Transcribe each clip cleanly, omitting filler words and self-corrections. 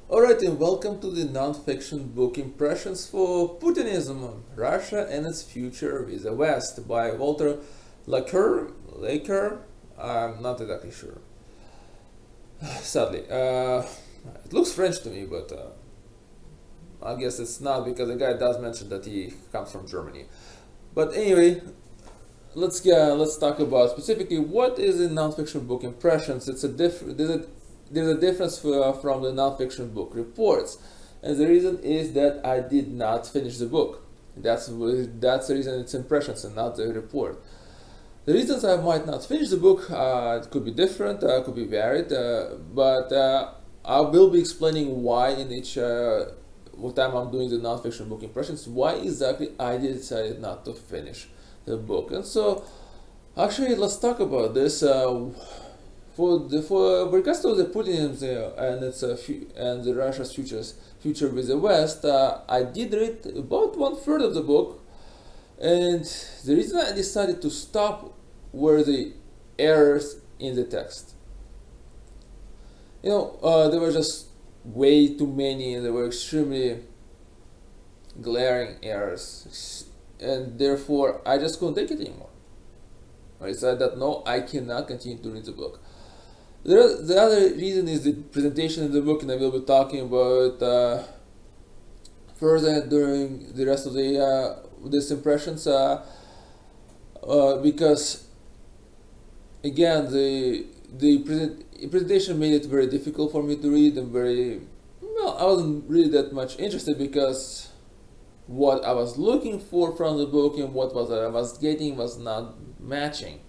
Alright, and welcome to the non-fiction book Impressions for Putinism, Russia and its Future with the West by Walter Laqueur. I'm not exactly sure. Sadly. It looks French to me, but I guess it's not because the guy does mention that he comes from Germany. But anyway, let's talk about specifically what is a non-fiction book Impressions. There's a difference from the non-fiction book reports, and the reason is that I did not finish the book. That's the reason it's Impressions and not the report. The reasons I might not finish the book it could be different, could be varied, but I will be explaining why in each what time I'm doing the non-fiction book Impressions, why exactly I decided not to finish the book. And so actually let's talk about this. For regards to the Putinism and its and the Russia's future with the West, I did read about 1/3 of the book, and the reason I decided to stop were the errors in the text. There were just way too many, and there were extremely glaring errors, and therefore I just couldn't take it anymore. I decided that no, I cannot continue to read the book. The other reason is the presentation in the book, and I will be talking about further during the rest of the these impressions, because again the presentation made it very difficult for me to read, and I wasn't really that much interested because what I was looking for from the book and what I was getting was not matching.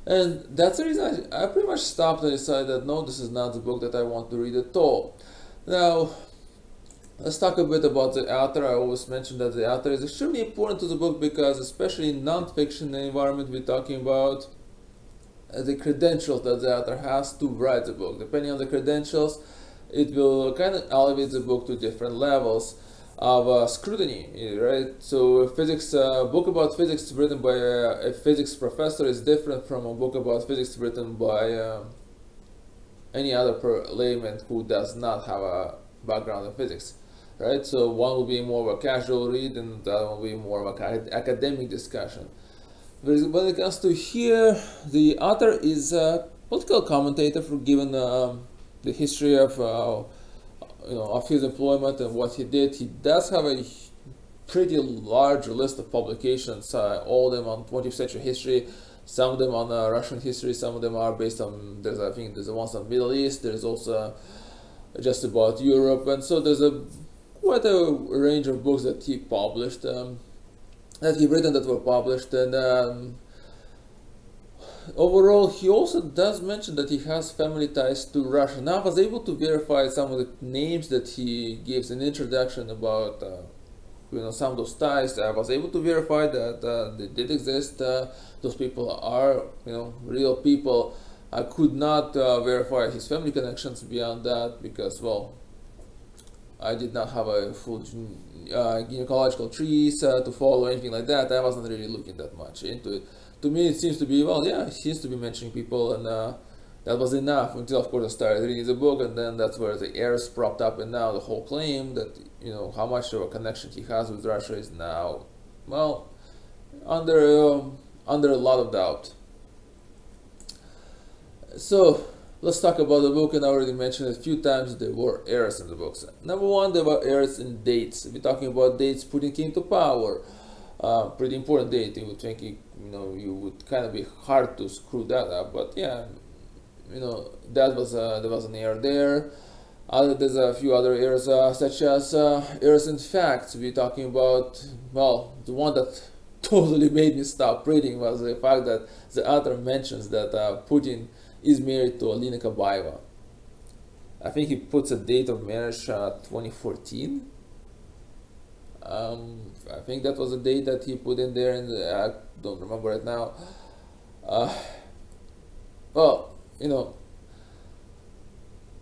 And that's the reason I pretty much stopped and decided that no, this is not the book that I want to read at all. Now, let's talk a bit about the author. I always mention that the author is extremely important to the book because, especially in non-fiction environment, we're talking about the credentials that the author has to write the book. Depending on the credentials, it will kind of elevate the book to different levels of scrutiny, right? So a book about physics written by a physics professor is different from a book about physics written by any other layman who does not have a background in physics, right? So one will be more of a casual read, and the other one will be more of an academic discussion. When it comes to here, the author is a political commentator for given the history of his employment and what he did. He does have a pretty large list of publications, all of them on 20th century history, some of them on Russian history, some of them are based on, I think there's the ones on Middle East, there's also just about Europe, and so there's quite a range of books that he published, that he written that were published, and overall, he also does mention that he has family ties to Russia. Now, I was able to verify some of the names that he gives in introduction about, some of those ties. I was able to verify that they did exist. Those people are, real people. I could not verify his family connections beyond that because, well, I did not have a full gynecological trees to follow or anything like that. I wasn't really looking that much into it. To me, it seems to be, well, yeah, he seems to be mentioning people, and that was enough until, of course, I started reading the book, and then that's where the errors propped up, and now the whole claim that, how much of a connection he has with Russia is now, well, under a lot of doubt. So, let's talk about the book, and I already mentioned a few times there were errors in the books. Number one, there were errors in dates. We're talking about dates Putin came to power. Pretty important date. You would think you would kind of be hard to screw that up, but yeah, there was an error there. There's a few other errors, such as errors in facts. We're talking about, well, the one that totally made me stop reading was the fact that the author mentions that Putin is married to Alina Kabaeva. I think he puts a date of marriage 2014. I think that was a date that he put in there, and I don't remember it now. Well,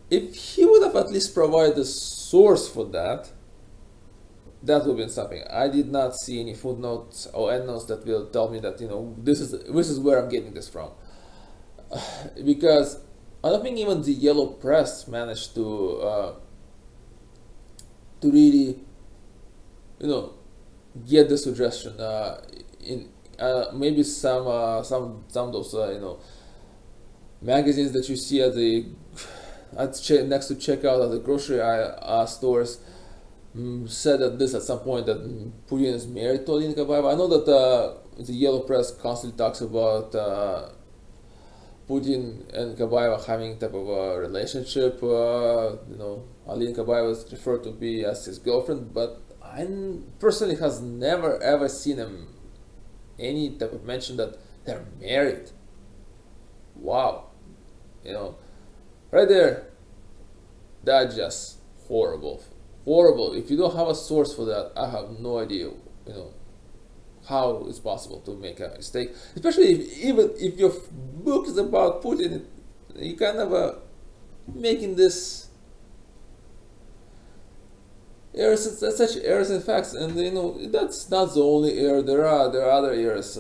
if he would have at least provided a source for that, that would have been something. I did not see any footnotes or endnotes that will tell me that this is where I'm getting this from, because I don't think even the yellow press managed to to really, you know, get the suggestion. In maybe some of those magazines that you see at the next to checkout at the grocery stores said that this at some point that Putin is married to Alina Kabaeva. I know that the yellow press constantly talks about Putin and Kabaeva having type of a relationship. Alina Kabaeva is referred to be as his girlfriend, but I personally has never ever seen him any type of mention that they're married. Wow, right there, that's just horrible. If you don't have a source for that, I have no idea, how it's possible to make a mistake, especially even if your book is about Putin. You kind of making this errors, such errors in facts, and that's not the only error. There are other errors.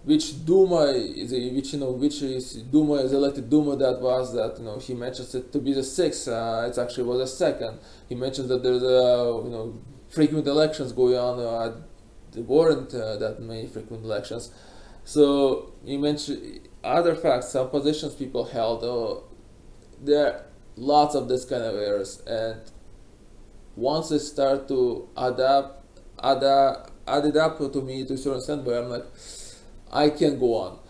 Which Duma is, which is Duma is elected Duma that was that he mentions it to be the sixth. It actually was the second. He mentions that there's frequent elections going on. There weren't that many frequent elections. So you mentioned other facts, some positions people held. There are lots of this kind of errors, and once they start to add it up to me to a certain extent, but I'm like, I can go on.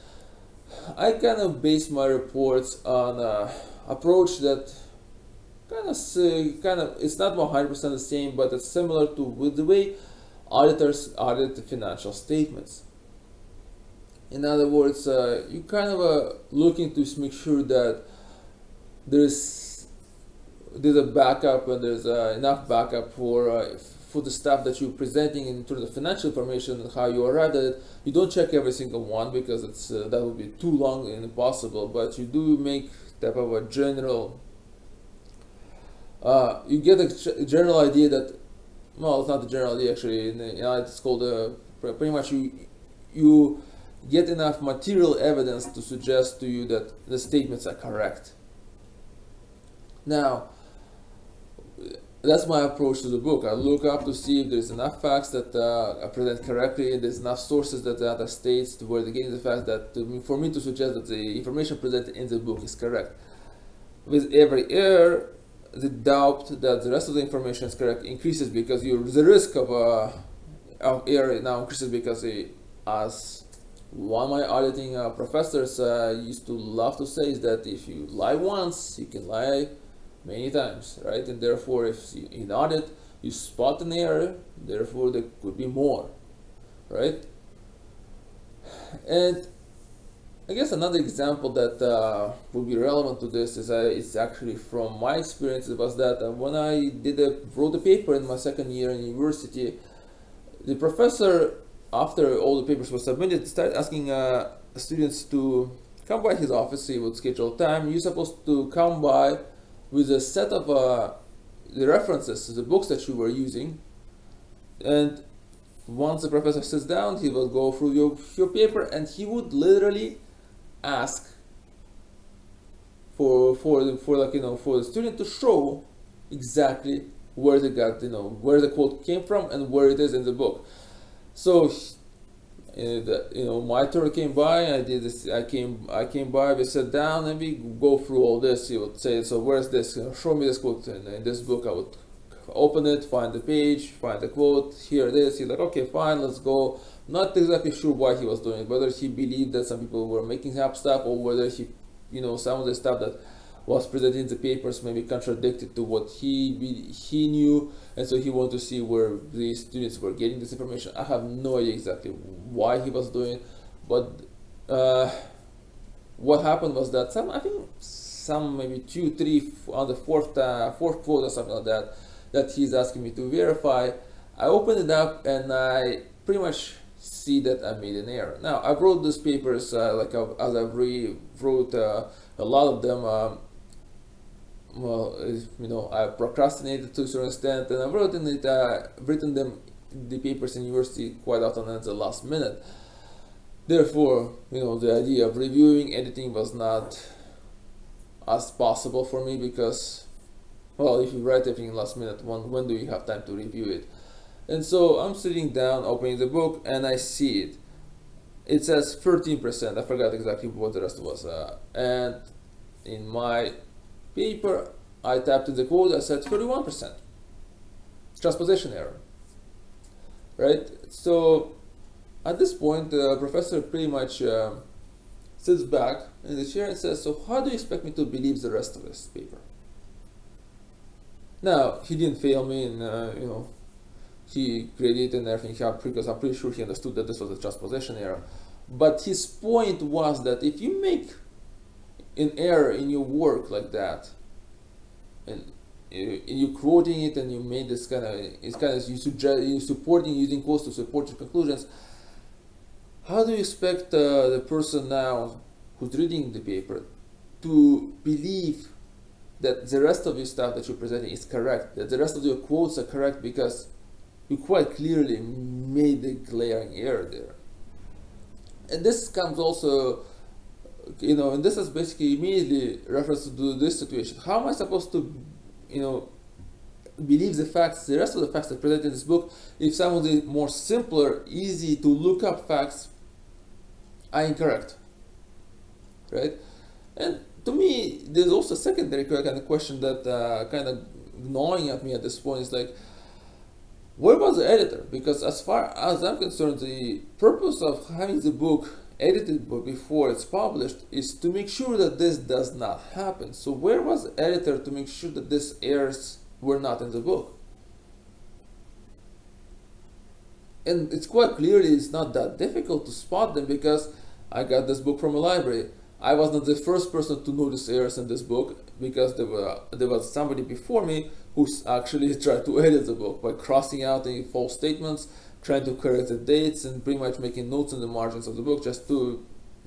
I kind of base my reports on an approach that kind of it's not 100% the same, but it's similar to with the way auditors audit financial statements. In other words, you kind of looking to make sure that there's a backup and there's enough backup for the stuff that you're presenting in terms of financial information and how you arrived at it. You don't check every single one because it's that would be too long and impossible, but you do make type of a general you get a general idea that, well, it's not the general idea actually, it's called pretty much you get enough material evidence to suggest to you that the statements are correct. Now, that's my approach to the book. I look up to see if there's enough facts that are presented correctly, and there's enough sources that the other states to where they're getting the facts that for me to suggest that the information presented in the book is correct. With every error, the doubt that the rest of the information is correct increases because the risk of error now increases because as one of my auditing professors used to love to say is that if you lie once, you can lie many times, right? And therefore, if in audit you spot an error, therefore there could be more, right? And I guess another example that would be relevant to this is it's actually from my experience. It was that when I wrote a paper in my second year in university, the professor, after all the papers were submitted, started asking students to come by his office. He would schedule time. You're supposed to come by with a set of the references, the books that you were using, and once the professor sits down, he will go through your paper, and he would literally ask for the student to show exactly where they got where the quote came from and where it is in the book. So my turn came by. I did this. I came by. We sat down and we go through all this. He would say, "So where's this? Show me this quote." And in this book, I would open it, find the page, find the quote. Here it is. He's like, "Okay, fine, let's go." Not exactly sure why he was doing it. Whether he believed that some people were making up stuff, or whether he, some of the stuff that was presented in the papers maybe contradicted to what he knew, and so he wanted to see where these students were getting this information. I have no idea exactly why he was doing it, but what happened was that some maybe 2, 3 on the fourth quote or something like that he's asking me to verify. I opened it up and I pretty much see that I made an error. Now I wrote these papers as I rewrote a lot of them. I procrastinated to a certain extent, and I've written the papers in university quite often at the last minute. Therefore, the idea of reviewing, editing was not as possible for me because well, if you write everything last minute, when do you have time to review it? And so I'm sitting down, opening the book, and I see it. It says 13%. I forgot exactly what the rest was. And in my paper, I tapped in the quote. I said 31%. Transposition error. Right? So at this point, the professor pretty much sits back in the chair and says, "So how do you expect me to believe the rest of this paper?" Now, he didn't fail me in, he graded and everything, because I'm pretty sure he understood that this was a transposition error. But his point was that if you make an error in your work like that, and you quoting it and you made this you supporting using quotes to support your conclusions, how do you expect the person now who's reading the paper to believe that the rest of your stuff that you're presenting is correct, that the rest of your quotes are correct, because you quite clearly made a glaring error there? And this comes also, and this is basically immediately reference to this situation. How am I supposed to, believe the facts, the rest of the facts that are presented in this book, if some of the more simpler, easy to look up facts are incorrect, right? And to me, there's also a secondary kind of question that kind of gnawing at me at this point is like, where was the editor? Because as far as I'm concerned, the purpose of having the book edited before it's published is to make sure that this does not happen. So where was the editor to make sure that these errors were not in the book? And it's quite clearly it's not that difficult to spot them, because I got this book from a library. I was not the first person to notice errors in this book, because there was somebody before me who actually tried to edit the book by crossing out any false statements, trying to correct the dates, and pretty much making notes in the margins of the book just to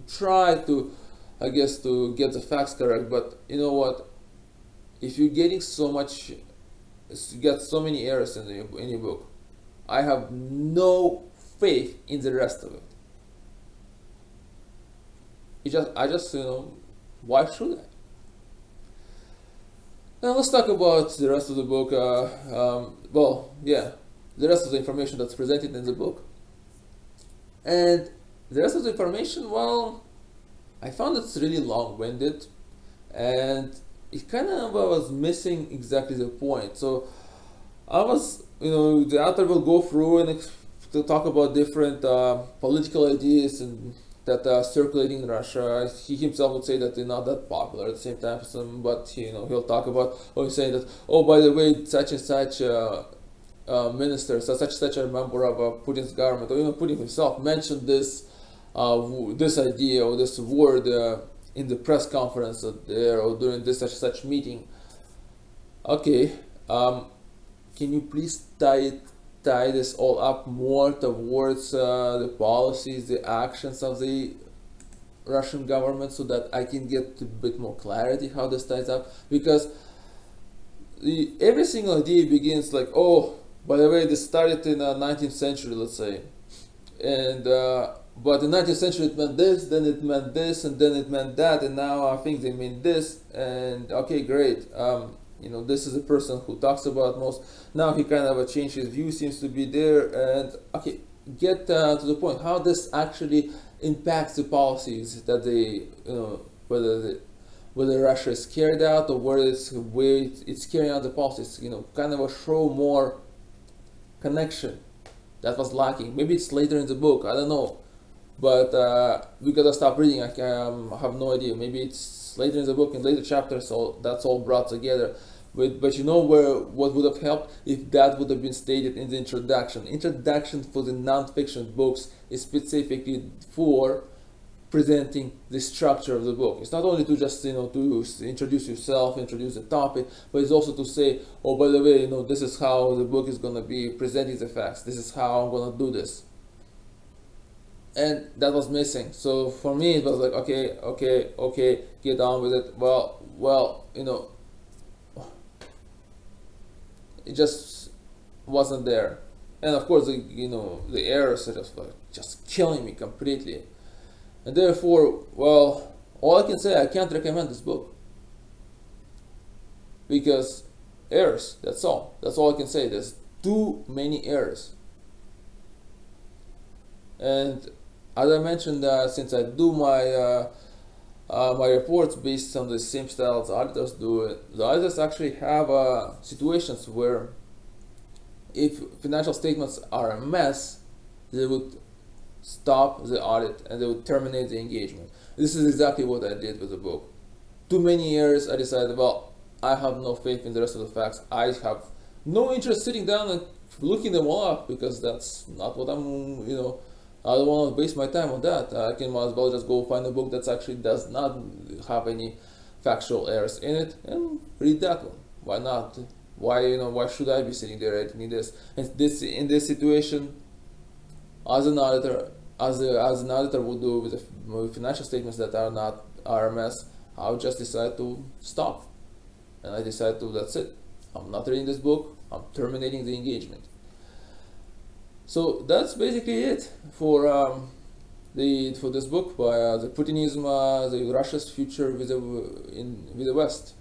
try to, I guess, to get the facts correct. But you know what? If you're getting you got so many errors in your book, I have no faith in the rest of it. Why should I? Now let's talk about the rest of the book. The rest of the information that's presented in the book. And the rest of the information, well, I found it's really long-winded, and it kind of was missing exactly the point. So I was, the author will go through and to talk about different political ideas and that are circulating in Russia. He himself would say that they're not that popular at the same time, but he'll talk about, he's saying that, oh, by the way, such and such minister, such a member of Putin's government, or even Putin himself mentioned this idea or this word in the press conference there or during this such meeting. Okay, can you please tie this all up more towards the policies, the actions of the Russian government, so that I can get a bit more clarity how this ties up? Because every single idea begins like, oh, by the way, this started in the 19th century, let's say, and but in the 19th century it meant this, then it meant this, and then it meant that, and now I think they mean this, and okay, great. This is a person who talks about most. Now he kind of changed his view, seems to be there, and okay, get to the point. How this actually impacts the policies that they, whether Russia is carried out or where it's carrying out the policies. Kind of show more connection that was lacking. Maybe it's later in the book, I don't know, but because I stopped reading, I have no idea. Maybe it's later in the book, in later chapters, so that's all brought together. But what would have helped if that would have been stated in the introduction. Introduction for the non-fiction books is specifically for presenting the structure of the book. It's not only to just to introduce yourself, introduce the topic, but it's also to say, oh, by the way, this is how the book is going to be presenting the facts. This is how I'm going to do this. And that was missing. So for me, it was like, okay, get on with it. Well, it just wasn't there. And of course, the errors are just killing me completely. And therefore, all I can say, I can't recommend this book, because errors. That's all. That's all I can say. There's too many errors. And as I mentioned, since I do my reports based on the same style as auditors do, the auditors actually have situations where if financial statements are a mess, they would stop the audit and they would terminate the engagement. This is exactly what I did with the book. Too many errors, I decided, well, I have no faith in the rest of the facts. I have no interest sitting down and looking them all up, because that's not what I'm, I don't want to waste my time on that. I can might as well just go find a book that actually does not have any factual errors in it and read that one. Why not? Why should I be sitting there editing this? And in this situation, as an auditor, as an auditor would do with financial statements that are not RMS, I would just decide to stop, and I decide to, that's it. I'm not reading this book. I'm terminating the engagement. So that's basically it for this book by the Putinism, the Russia's future with the West.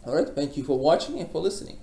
All right, thank you for watching and for listening.